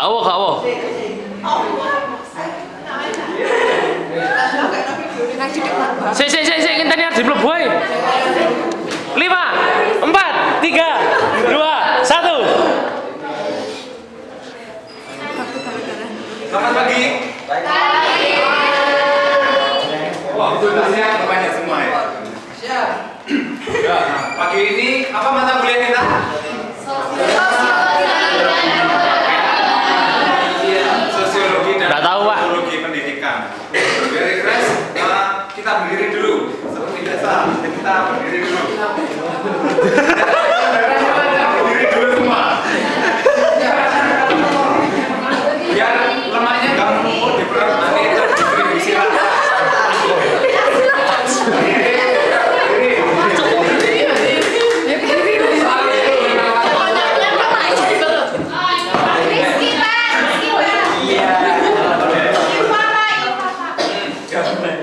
Gak apa. Sik, ngenteni arep mlebu ae. 5, 4, 3, 2, 1. Selamat pagi. Wah, tugasnya banyak semua ya. Siap. Ya, pagi ini apa mata kuliah kita? Sosiologi dan psikologi pendidikan. Very fresh. Kita berdiri dulu. Seperti biasa, kita berdiri dulu. Berdiri dulu semua. Biar lemaknya nggak menumpuk di perut, nanti terdistribusi rata.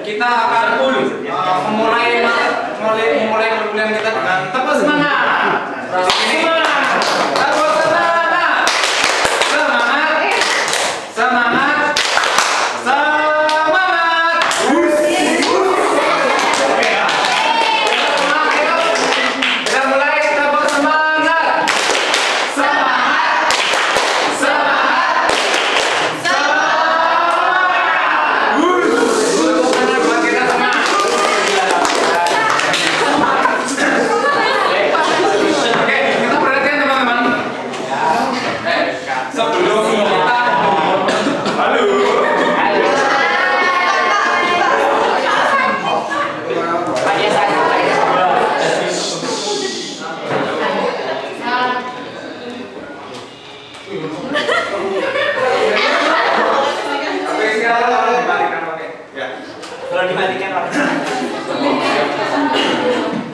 Kita akan memulai perkuliahan kita dengan tepuk semangat.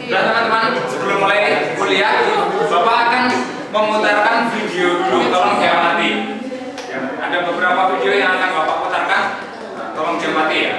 Dan teman-teman, sebelum mulai kuliah, Bapak akan memutarkan video dulu, tolong diamati. Ya, ada beberapa video yang akan Bapak putarkan, tolong diamati ya.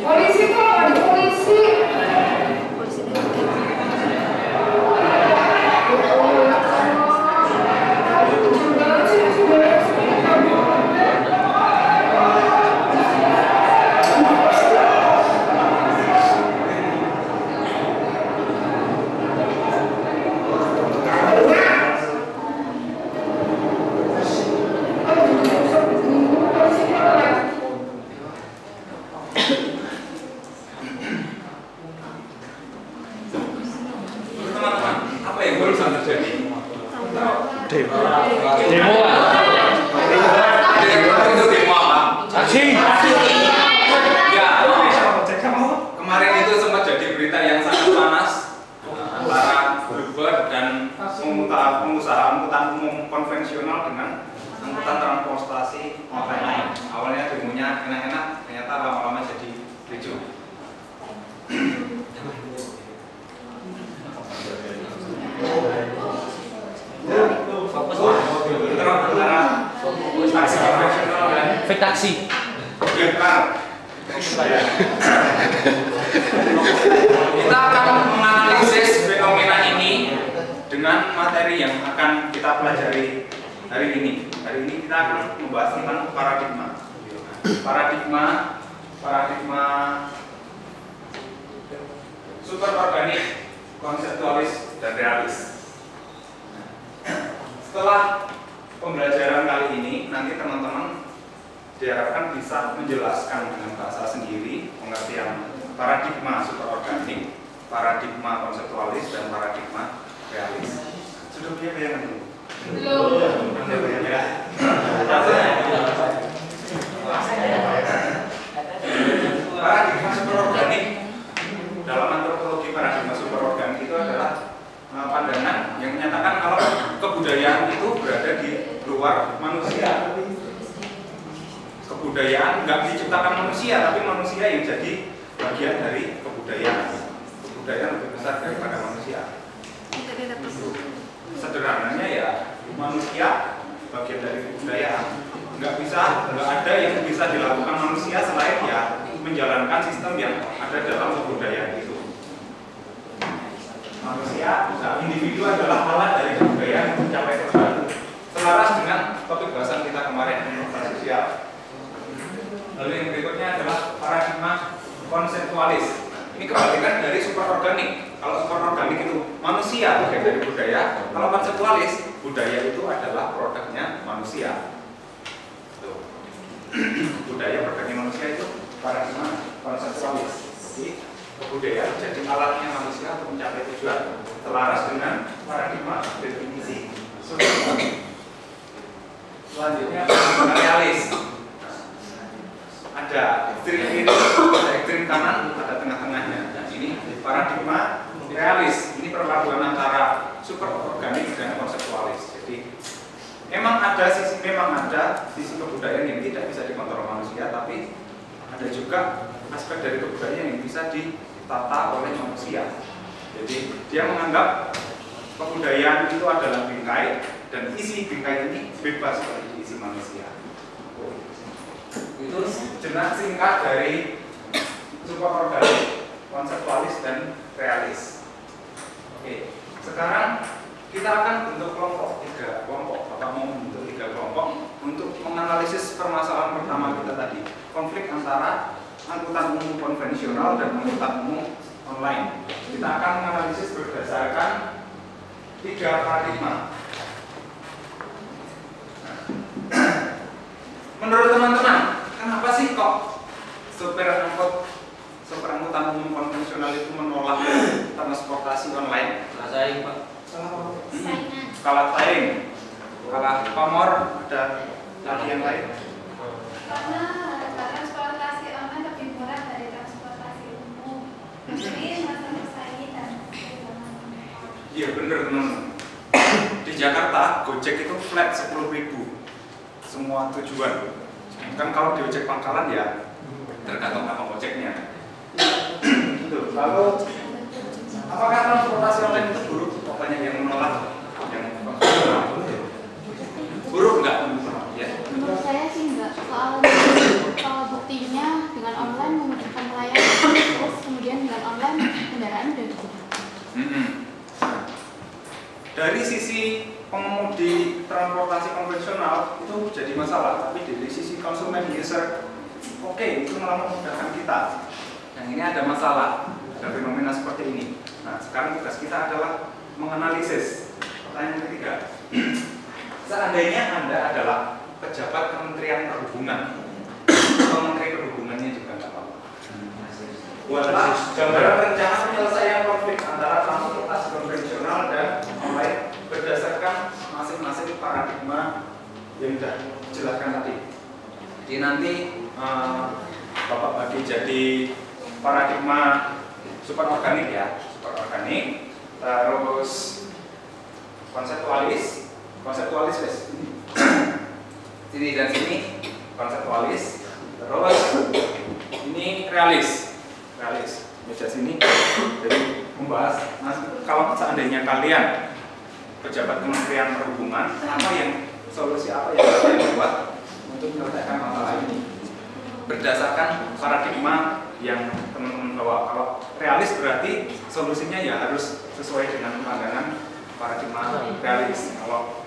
Polisi kok ada polisi. Kita akan menganalisis fenomena ini dengan materi yang akan kita pelajari hari ini. Hari ini kita akan membahas tentang paradigma superorganik, konseptualis, dan realis. Setelah pembelajaran kali ini, nanti teman-teman diharapkan bisa menjelaskan dengan bahasa sendiri pengertian paradigma superorganik, paradigma konseptualis, dan paradigma realis. Sudah punya bayangan dulu? Belum. Paradigma superorganik, dalam antropologi paradigma superorganik itu adalah pandangan yang menyatakan kalau kebudayaan itu berada di luar manusia. Kebudayaan nggak diciptakan manusia, tapi manusia yang jadi bagian dari kebudayaan. Kebudayaan lebih besar daripada manusia. Sederhananya ya, manusia bagian dari kebudayaan. Nggak ada yang bisa dilakukan manusia selain ya menjalankan sistem yang ada dalam kebudayaan itu. Manusia, individu adalah alat dari kebudayaan untuk mencapai tujuan. Selaras dengan topik bahasan kita kemarin, masalah sosial. Lalu yang berikutnya adalah paradigma konseptualis. Ini kebalikan dari superorganik. Kalau superorganik itu manusia bagian dari budaya, kalau konseptualis budaya itu adalah produknya manusia. Tuh. Budaya produknya manusia itu paradigma konseptualis. Jadi kebudayaan jadi alatnya manusia untuk mencapai tujuan, selaras dengan paradigma definisi superorganik. Selanjutnya realis. Ada ekstrim kiri, ada ekstrim kanan, ada tengah-tengahnya. Nah, ini paradigma realis. Ini perpaduan antara superorganik dan konseptualis. Jadi memang ada sisi kebudayaan yang tidak bisa dikontrol manusia, tapi ada juga aspek dari kebudayaan yang bisa ditata oleh manusia. Jadi dia menganggap kebudayaan itu adalah bingkai dan isi bingkai ini bebas dari diisi manusia. Itu jenak singkat dari superorganik, konseptualis, dan realis. Oke, sekarang kita akan bentuk kelompok, 3 kelompok. Bapak mau membentuk 3 kelompok untuk menganalisis permasalahan pertama kita tadi, konflik antara angkutan umum konvensional dan angkutan umum online. Kita akan menganalisis berdasarkan 3 paradigma. Menurut teman-teman, kenapa sih kok supir angkutan umum konvensional itu menolak transportasi online? Saing, Pak. Kalah saing, kalah pamor, ada lagi yang lain? Karena transportasi online lebih murah dari transportasi umum. Jadi masa bersaing dan Iya bener teman. Di Jakarta Gojek itu flat 10.000 semua tujuan. Kan kalau di ojek pangkalan ya tergantung apa ojeknya. Gitu. Lalu apakah transportasi online itu buruk? Banyak yang menolak, yang buruk nggak? Ya. Menurut saya sih enggak. Kalau buktinya dengan online memudahkan pelayanan, terus kemudian dengan online kendaraan udah bisa. Dari sisi pengemudi transportasi konvensional itu jadi masalah, tapi dari sisi konsumen user, oke, itu malah memudahkan kita. Yang ini ada masalah, ada fenomena seperti ini. Nah, sekarang tugas kita adalah menganalisis. Pertanyaan ketiga, seandainya Anda adalah pejabat Kementerian Perhubungan, atau Menteri Perhubungannya juga nggak apa-apa. Buatlah gambaran rencana penyelesaian konflik antara transportasi konvensional dan online berdasarkan masing-masing paradigma yang sudah dijelaskan tadi. Jadi nanti Bapak bagi jadi paradigma superorganik ya, superorganik, terus konseptualis wes. Sini dan sini konseptualis, terus ini realis. Meja sini jadi membahas kalau seandainya kalian pejabat Kementerian Perhubungan, solusi apa yang kalian buat untuk menyelesaikan masalah ini. berdasarkan paradigma yang teman-teman bawa. Kalau realis berarti solusinya ya harus sesuai dengan pandangan paradigma realis. Kalau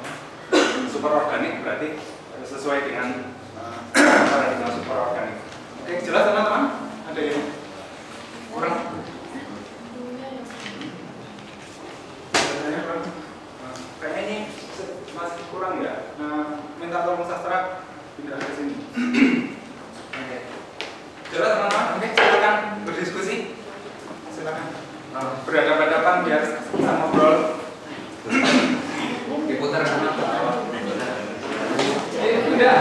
superorganik berarti harus sesuai dengan paradigma superorganik. Oke, jelas teman-teman? Ada yang kurang? Kayaknya ini masih kurang ya. Minta tolong sastra pindah ke sini. Oke. Jelas teman-teman? Oke, silakan berdiskusi. Silakan. Berhadapan-hadapan biar bisa ngobrol. Diputar sama. Udah.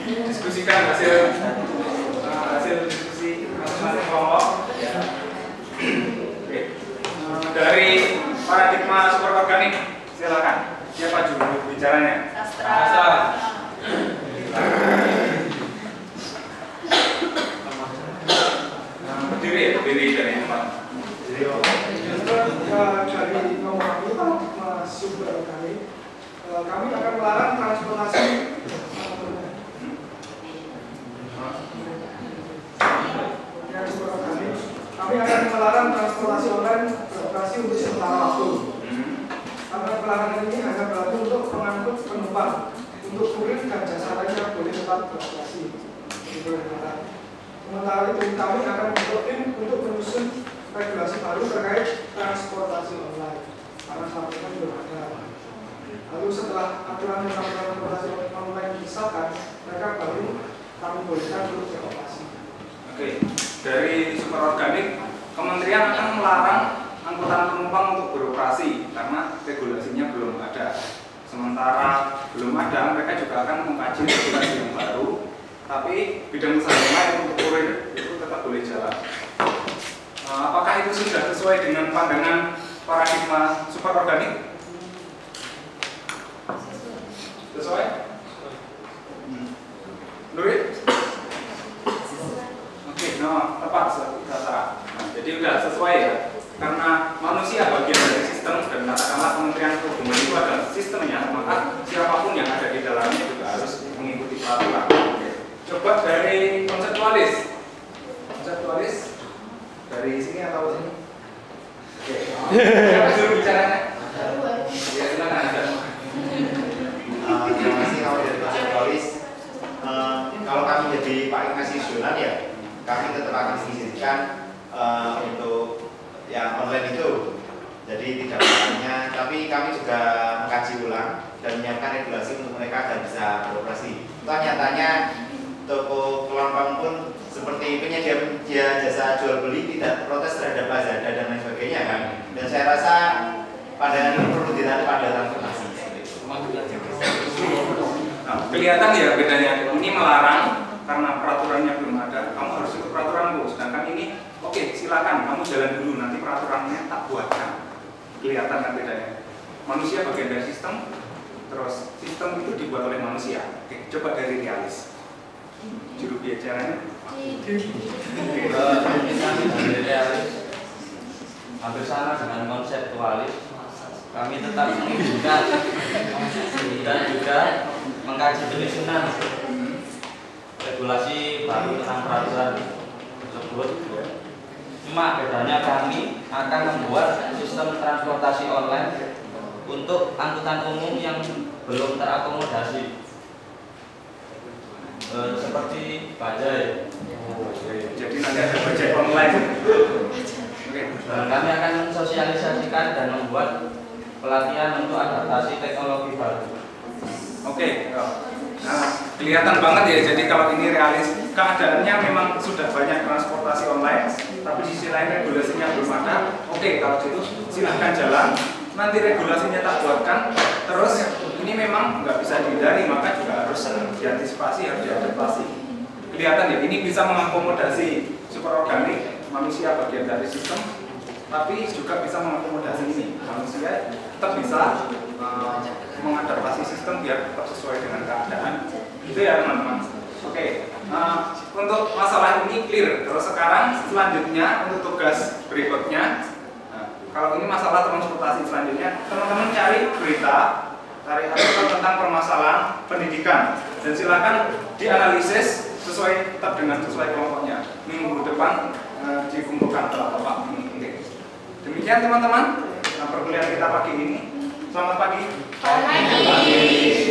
Diskusikan hasil diskusi masing-masing kelompok. Oke. Dari paradigma superorganik, silakan. Siapa juru bicaranya? Sastra. Berdiri dari tempat. Dari nomor superorganik, kami akan melarang transportasi. Kami akan melarang transportasi online beroperasi untuk sementara waktu. Karena pelarangan ini hanya berlaku untuk pengangkut penumpang. Untuk kurir dan jasa lainnya boleh tetap beroperasi. Sementara itu kami akan membentuk tim untuk menyusun regulasi baru terkait transportasi online. Karena saat ini belum ada. Lalu setelah aturan tentang transportasi online disahkan, mereka baru kami bolehkan untuk beroperasi. Oke. Dari superorganik, kementerian akan melarang angkutan penumpang untuk beroperasi karena regulasinya belum ada. Sementara belum ada, mereka juga akan mengkaji regulasi yang baru. Tapi bidang usaha lain untuk kurir itu tetap boleh jalan. Apakah itu sudah sesuai dengan pandangan paradigma superorganik? Sesuai? Nuril? Oke, tepat data. Jadi udah sesuai ya. Karena manusia bagian dari sistem dan katakanlah Kementerian Perhubungan itu adalah sistemnya, maka siapapun yang ada di dalamnya juga harus mengikuti peraturan. Coba dari konseptualis. Konseptualis dari sini atau sini? Oke. Siapa suruh bicaranya? Ya, silakan aja. Terima kasih kalau dari konseptualis. Kalau kami jadi Pak Ignasi Jonan ya, kami tetap akan mengizinkan untuk yang online itu. Jadi tidak hanya, tapi kami juga mengkaji ulang dan menyiapkan regulasi untuk mereka agar bisa beroperasi. Toh nyatanya toko kelompok pun seperti penyedia jasa jual beli tidak protes terhadap Lazada dan lain sebagainya kan. Dan saya rasa pandangan ini perlu ditarik pada transportasi. Nah, kelihatan ya bedanya. Ini melarang karena peraturannya belum ada. Kamu harus ikut peraturan Bu. Sedangkan ini, oke, silakan kamu jalan dulu. Nanti peraturannya tak buatkan. Kelihatan kan bedanya. Manusia bagian dari sistem, terus sistem itu dibuat oleh manusia. Oke, coba dari realis. Juru bicaranya. Dari realis hampir sama dengan konseptualis. Kami tetap mengizinkan dan juga mengkaji penyusunan regulasi baru tentang peraturan tersebut. Cuma bedanya kami akan membuat sistem transportasi online untuk angkutan umum yang belum terakomodasi, seperti bajai. Jadi nanti ada bajai online. Dan kami akan mensosialisasikan dan membuat pelatihan untuk adaptasi teknologi baru. Oke, nah kelihatan banget ya. Jadi kalau ini realis, keadaannya memang sudah banyak transportasi online, tapi di sisi lain regulasinya belum ada. Oke, kalau gitu silahkan jalan. Nanti regulasinya tak buatkan. Terus ini memang nggak bisa dihindari, maka juga harus diantisipasi, harus diadaptasi. Kelihatan ya, ini bisa mengakomodasi superorganik, manusia bagian dari sistem, tapi juga bisa mengakomodasi ini, manusia tetap bisa mengadaptasi sistem biar tetap sesuai dengan keadaan. Itu ya teman-teman. Oke, untuk masalah ini clear. Terus sekarang selanjutnya untuk tugas berikutnya, kalau ini masalah transportasi selanjutnya, teman-teman cari berita, cari artikel tentang permasalahan pendidikan, dan silakan dianalisis tetap dengan sesuai kelompoknya. Minggu depan dikumpulkan oleh Bapak. Demikian teman-teman, perkuliahan kita pagi ini. Selamat pagi. Selamat pagi.